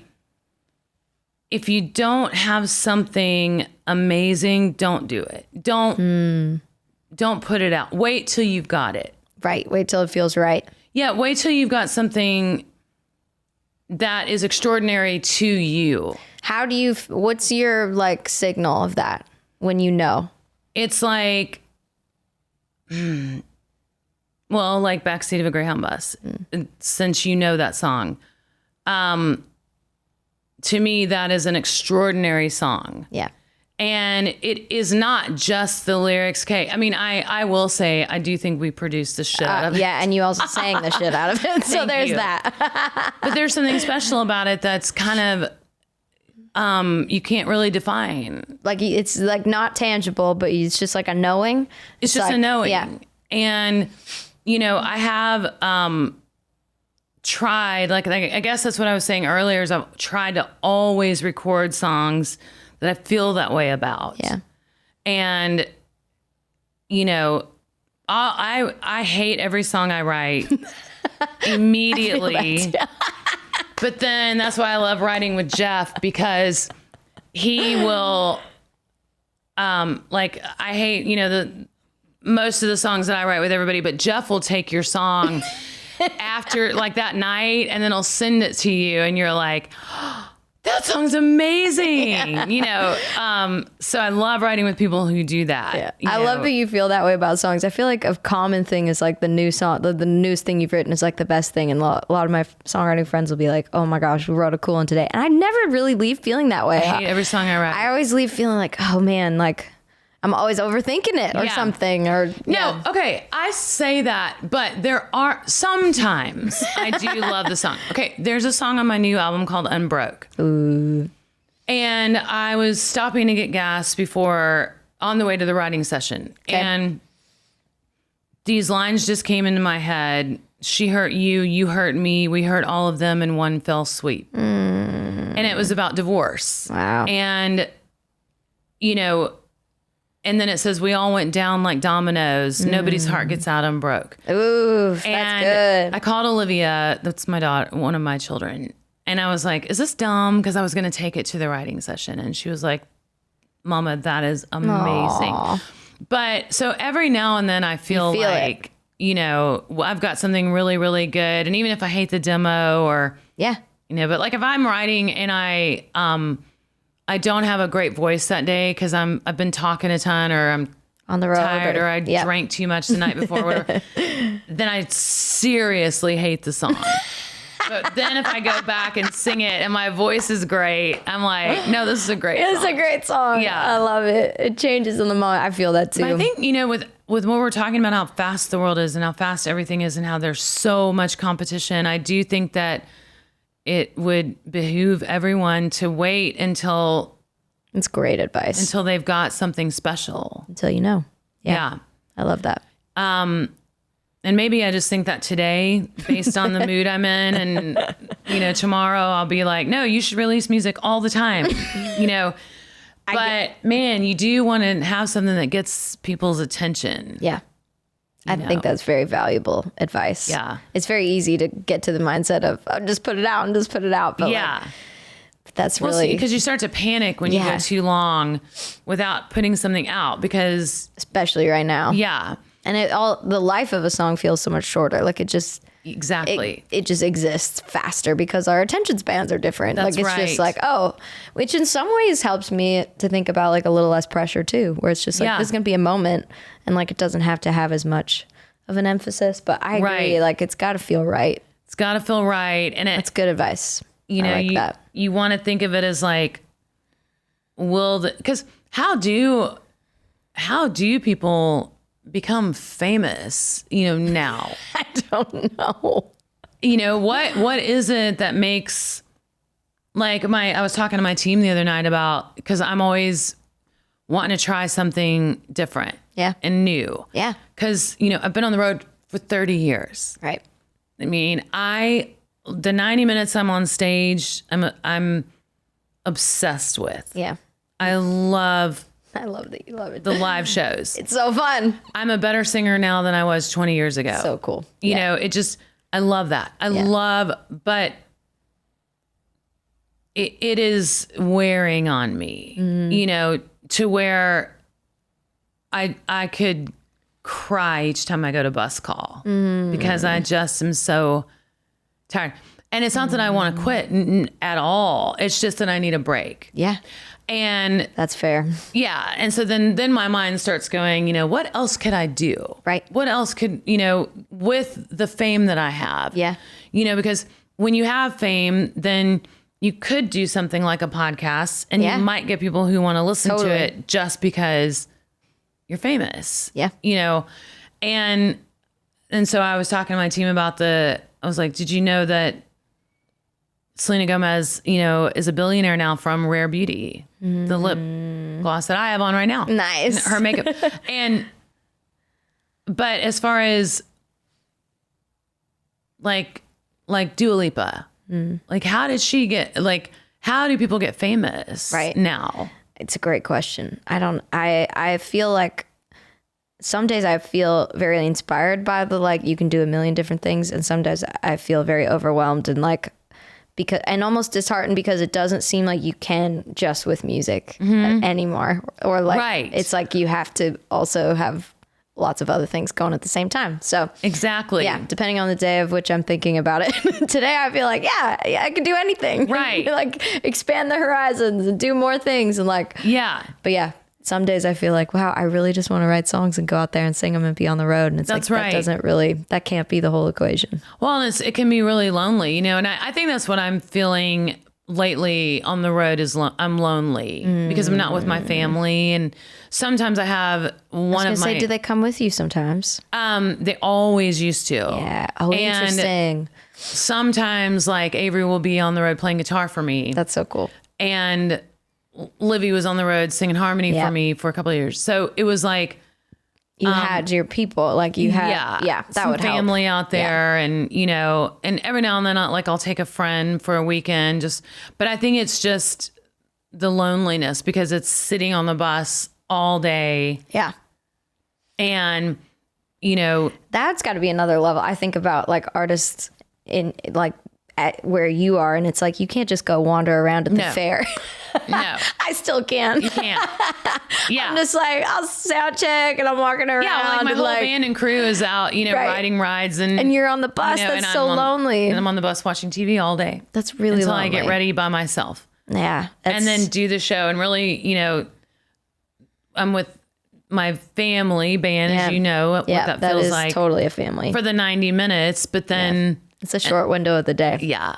if you don't have something amazing, don't do it. Don't put it out. Wait till you've got it. Right. Wait till it feels right. Yeah. Wait till you've got something that is extraordinary to you. How do you, what's your like signal of that when you know? It's like, like Backseat of a Greyhound Bus, since you know that song. To me, that is an extraordinary song. Yeah. And it is not just the lyrics. Okay. I mean, I will say, I do think we produced the shit out of it. Yeah. And you also sang the shit out of it. So there's that. But there's something special about it that's kind of, you can't really define. Like, it's like not tangible, but it's just like a knowing. It's just like, a knowing. Yeah. And, I have tried, like, I guess that's what I was saying earlier, is I've tried to always record songs that I feel that way about. Yeah. And, I hate every song I write immediately. But then that's why I love writing with Jeff, because he will, I hate, the most of the songs that I write with everybody, but Jeff will take your song after like that night and then he'll send it to you and you're like, oh, that song's amazing. So I love writing with people who do that. Yeah. I love that you feel that way about songs. I feel like a common thing is like the new song, the newest thing you've written is like the best thing. And a lot of my songwriting friends will be like, oh my gosh, we wrote a cool one today. And I never really leave feeling that way. I hate every song I write. I always leave feeling like, oh man, like I'm always overthinking it or something. Or no, okay, I say that, but there are sometimes I do love the song. Okay, there's a song on my new album called Unbroke. Ooh. And I was stopping to get gas before on the way to the writing session. Okay. And these lines just came into my head. She hurt you, you hurt me, we hurt all of them in one fell swoop. And it was about divorce. Wow. And, And then it says, we all went down like dominoes. Nobody's heart gets out unbroke. Ooh, that's good. I called Olivia, that's my daughter, one of my children. And I was like, is this dumb? Because I was going to take it to the writing session. And she was like, Mama, that is amazing. Aww. But so every now and then I feel like, I've got something really, really good. And even if I hate the demo or, but like if I'm writing and I don't have a great voice that day because I've been talking a ton or I'm on the road tired or I drank too much the night before, whatever, then I seriously hate the song. But then if I go back and sing it and my voice is great, I'm like, no, this is a great song. It's a great song. Yeah. I love it. It changes in the moment. I feel that too. But I think, with what we're talking about, how fast the world is and how fast everything is and how there's so much competition, I do think that it would behoove everyone to wait until... It's great advice. Until they've got something special. Until you know. Yeah. I love that. And maybe I just think that today, based on the mood I'm in, and, tomorrow I'll be like, no, you should release music all the time, But, man, you do want to have something that gets people's attention. Yeah. I think that's very valuable advice. Yeah. It's very easy to get to the mindset of, oh, just put it out and just put it out. But that's really... Because you start to panic when you go too long without putting something out because... Especially right now. Yeah. And the life of a song feels so much shorter. Like it just... Exactly. It just exists faster because our attention spans are different. That's like it's just like, which in some ways helps me to think about like a little less pressure too, where it's just like, this is going to be a moment and like it doesn't have to have as much of an emphasis. But I agree, like it's got to feel right. It's got to feel right. And it's good advice. You want to think of it as like, because how do people become famous, now? I don't know. What is it that makes, like I was talking to my team the other night about, because I'm always wanting to try something different and new. Yeah. Because, I've been on the road for 30 years. Right. I mean, the 90 minutes I'm on stage, I'm obsessed with. Yeah. I love that you love it. The live shows. It's so fun. I'm a better singer now than I was 20 years ago. So cool. I love that. But it is wearing on me, to where I could cry each time I go to bus call because I just am so tired. And it's not that I want to quit at all. It's just that I need a break. Yeah. And that's fair. Yeah. And so then my mind starts going, what else could I do? Right. What else could, with the fame that I have? Yeah. Because when you have fame, then you could do something like a podcast and you might get people who want to listen to it just because you're famous. Yeah. And so I was talking to my team about I was like, did you know that Selena Gomez, is a billionaire now from Rare Beauty, the lip gloss that I have on right now. Nice. Her makeup. But as far as like Dua Lipa, like how did she get, how do people get famous now? It's a great question. I feel like some days I feel very inspired by you can do a million different things. And some days I feel very overwhelmed and and almost disheartened because it doesn't seem like you can just with music anymore. Or it's like you have to also have lots of other things going at the same time. So exactly. Yeah. Depending on the day of which I'm thinking about it. Today I feel like, I can do anything. Right. Expand the horizons and do more things and yeah. But yeah. Some days I feel like, wow, I really just want to write songs and go out there and sing them and be on the road. And it's that can't be the whole equation. Well, and it can be really lonely, and I think that's what I'm feeling lately on the road is I'm lonely because I'm not with my family. And sometimes I have do they come with you sometimes? They always used to. Yeah. Oh, interesting. Sometimes Avery will be on the road playing guitar for me. That's so cool. And Livy was on the road singing harmony for me for a couple of years. So it was you had your people, that would help. Family out there and, and every now and then I'll take a friend for a weekend but I think it's just the loneliness because it's sitting on the bus all day. Yeah. And, you know, That's got to be another level. I think about like artists in like at where you are, and it's like you can't just go wander around at the fair. No. I still can. You can't. Yeah. I'm just like, I'll sound check and I'm walking around. Yeah, well, like my and whole like, band and crew is out, you know, Right. riding rides and you're on the bus. you know, That's and so I'm on- lonely. And I'm on the bus watching TV all day. That's really until lonely. I get ready by myself. Yeah. And then do the show. And really, you know, I'm with my family band, as you know, what that feels is like totally a family. for the 90 minutes. But then, It's a short window of the day. yeah.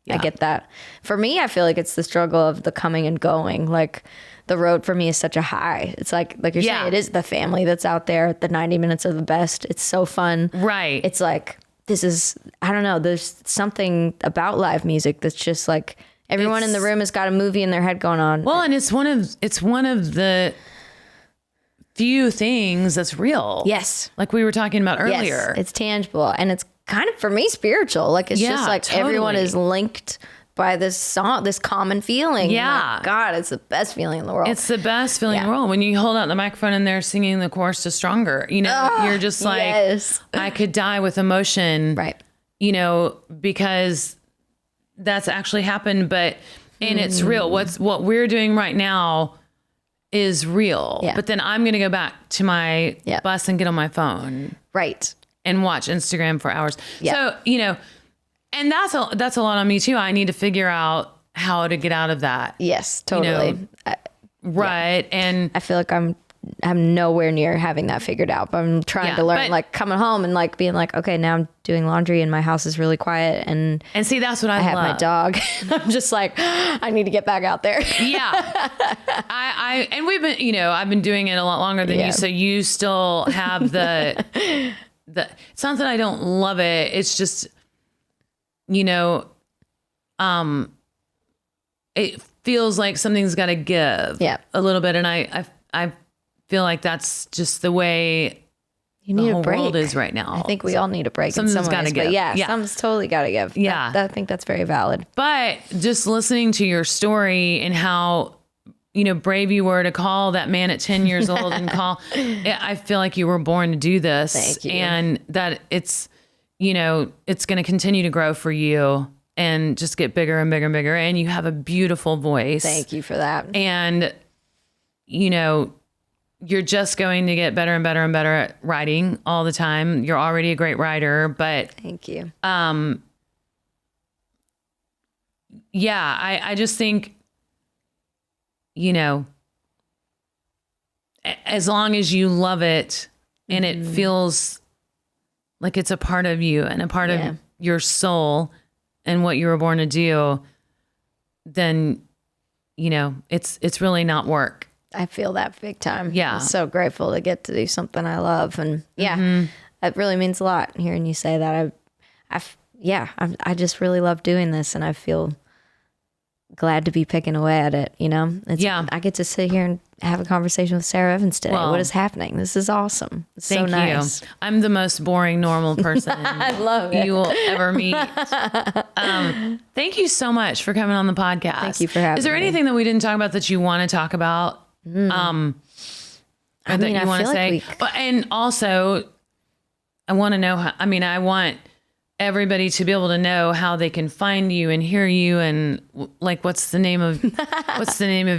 I get that. For me, I feel like it's the struggle of the coming and going. Like the road for me is such a high. It's like you're saying, it is the family that's out there. The 90 minutes are the best. It's so fun. Right. It's like, this is, I don't know. There's something about live music that's just like everyone in the room has got a movie in their head going on. Well, and it's one of the few things that's real. Yes. Like we were talking about earlier. Yes, it's tangible, and it's kind of, for me, spiritual. Like it's just like everyone totally. is linked by this song, this common feeling. Yeah. Like, God, it's the best feeling in the world. It's the best feeling in the world when you hold out the microphone and they're singing the chorus to Stronger. You know, you're just like, yes. I could die with emotion. Right. You know, because that's actually happened, and it's real. What we're doing right now is real. Yeah. But then I'm going to go back to my Yeah. bus and get on my phone Right. and watch Instagram for hours. Yeah. So, you know, and that's a lot on me too. I need to figure out how to get out of that. Yes, totally. know, Right. And I feel like I'm nowhere near having that figured out, but I'm trying to learn, like coming home and like being like, okay, now I'm doing laundry and my house is really quiet and see, that's what I have love. my dog. I'm just like, I need to get back out there. Yeah. And we've been, you know, I've been doing it a lot longer than you. So you still have it's not that I don't love it. It's just, you know, it feels like something's got to give a little bit. And I feel like that's just the way You need the whole a break. world is right now. I think we all need a break. Something's in some gotta ways, give. but yeah, Yeah. something's totally got to give. Yeah. I think that's very valid. But just listening to your story and how, you know, brave you were to call that man at 10 years old and I feel like you were born to do this. Thank you. And that it's, you know, it's going to continue to grow for you and just get bigger and bigger and bigger. And you have a beautiful voice. Thank you for that. And, you know, you're just going to get better and better and better at writing all the time. You're already a great writer, but Thank you. yeah, I just think, you know, as long as you love it and it feels like it's a part of you and a part of your soul and what you were born to do, then, you know, it's really not work. I feel that big time. Yeah. I'm so grateful to get to do something I love. And it really means a lot hearing you say that. I just really love doing this and I feel glad to be picking away at it. You know, I get to sit here and have a conversation with Sarah Evans today. Well, what is happening? This is awesome. It's Thank so nice. you. I'm the most boring, normal person I love it. you will ever meet. Thank you so much for coming on the podcast. Thank you for having me. Is there anything that we didn't talk about that you want to talk about? Or that you want to say? And also, I want to know how, I want everybody to be able to know how they can find you and hear you and like what's the name of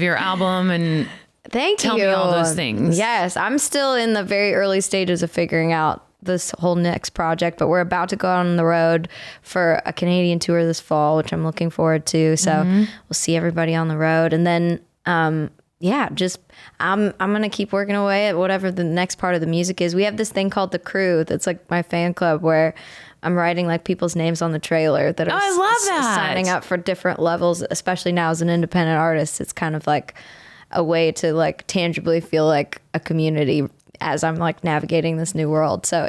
your album and tell me all those things. Yes, I'm still in the very early stages of figuring out this whole next project, but we're about to go on the road for a Canadian tour this fall, which I'm looking forward to. So we'll see everybody on the road, and then I'm gonna keep working away at whatever the next part of the music is. We have this thing called The Crew that's like my fan club where I'm writing like people's names on the trailer that are I love that. signing up for different levels, especially now as an independent artist. It's kind of like a way to like tangibly feel like a community as I'm like navigating this new world. So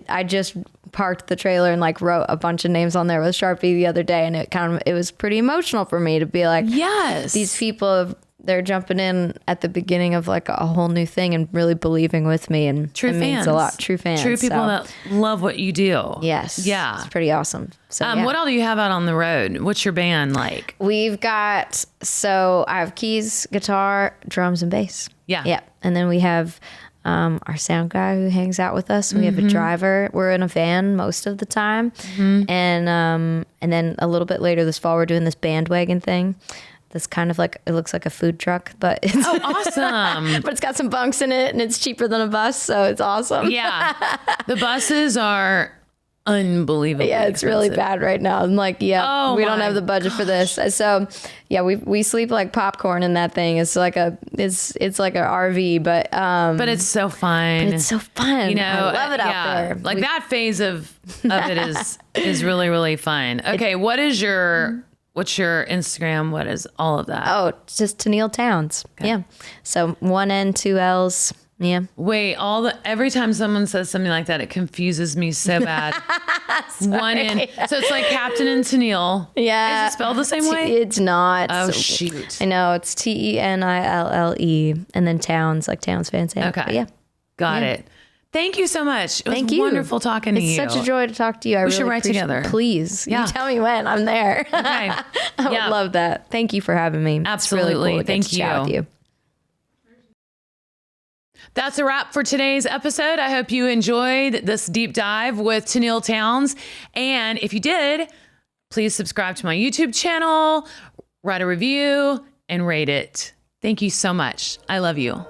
I just parked the trailer and like wrote a bunch of names on there with Sharpie the other day, and it was pretty emotional for me to be like, yes, these people they're jumping in at the beginning of like a whole new thing and really believing with me, and true it fans. means a lot. True fans, true people that love what you do. Yes, yeah, it's pretty awesome. So what all do you have out on the road? What's your band like? I have keys, guitar, drums, and bass. Yeah. Yeah. And then we have our sound guy who hangs out with us. We have a driver. We're in a van most of the time. And then a little bit later this fall, we're doing this bandwagon thing. That's kind of like, it looks like a food truck, but it's awesome. but it's got some bunks in it and it's cheaper than a bus. So it's awesome. Yeah. The buses are unbelievable. Yeah, it's really bad right now. I'm like, we don't have the budget for this. So yeah, we sleep like popcorn in that thing. It's like it's like an RV, but it's so fun. But it's so fun. You know, I love it out there. Like that phase of it is really, really fun. Okay, what's your Instagram? What is all of that? Oh, it's just Tenille Townes. Okay. Yeah. So 1 N, 2 L's. Yeah. Wait, every time someone says something like that, it confuses me so bad. 1 N. So it's like Captain and Tenille. Yeah. Is it spelled the same way? It's not. Oh, shoot. I know. It's Tenille. And then Townes, like Townes Van Zandt. Okay. But yeah. Got it. Thank you so much. It was Thank you. Wonderful talking to you. It's such a joy to talk to you. We should write together. Please. Yeah. You tell me when. I'm there. Okay. I would love that. Thank you for having me. Absolutely. It's really cool to Thank get to chat with you. That's a wrap for today's episode. I hope you enjoyed this deep dive with Tenille Townes. And if you did, please subscribe to my YouTube channel, write a review, and rate it. Thank you so much. I love you.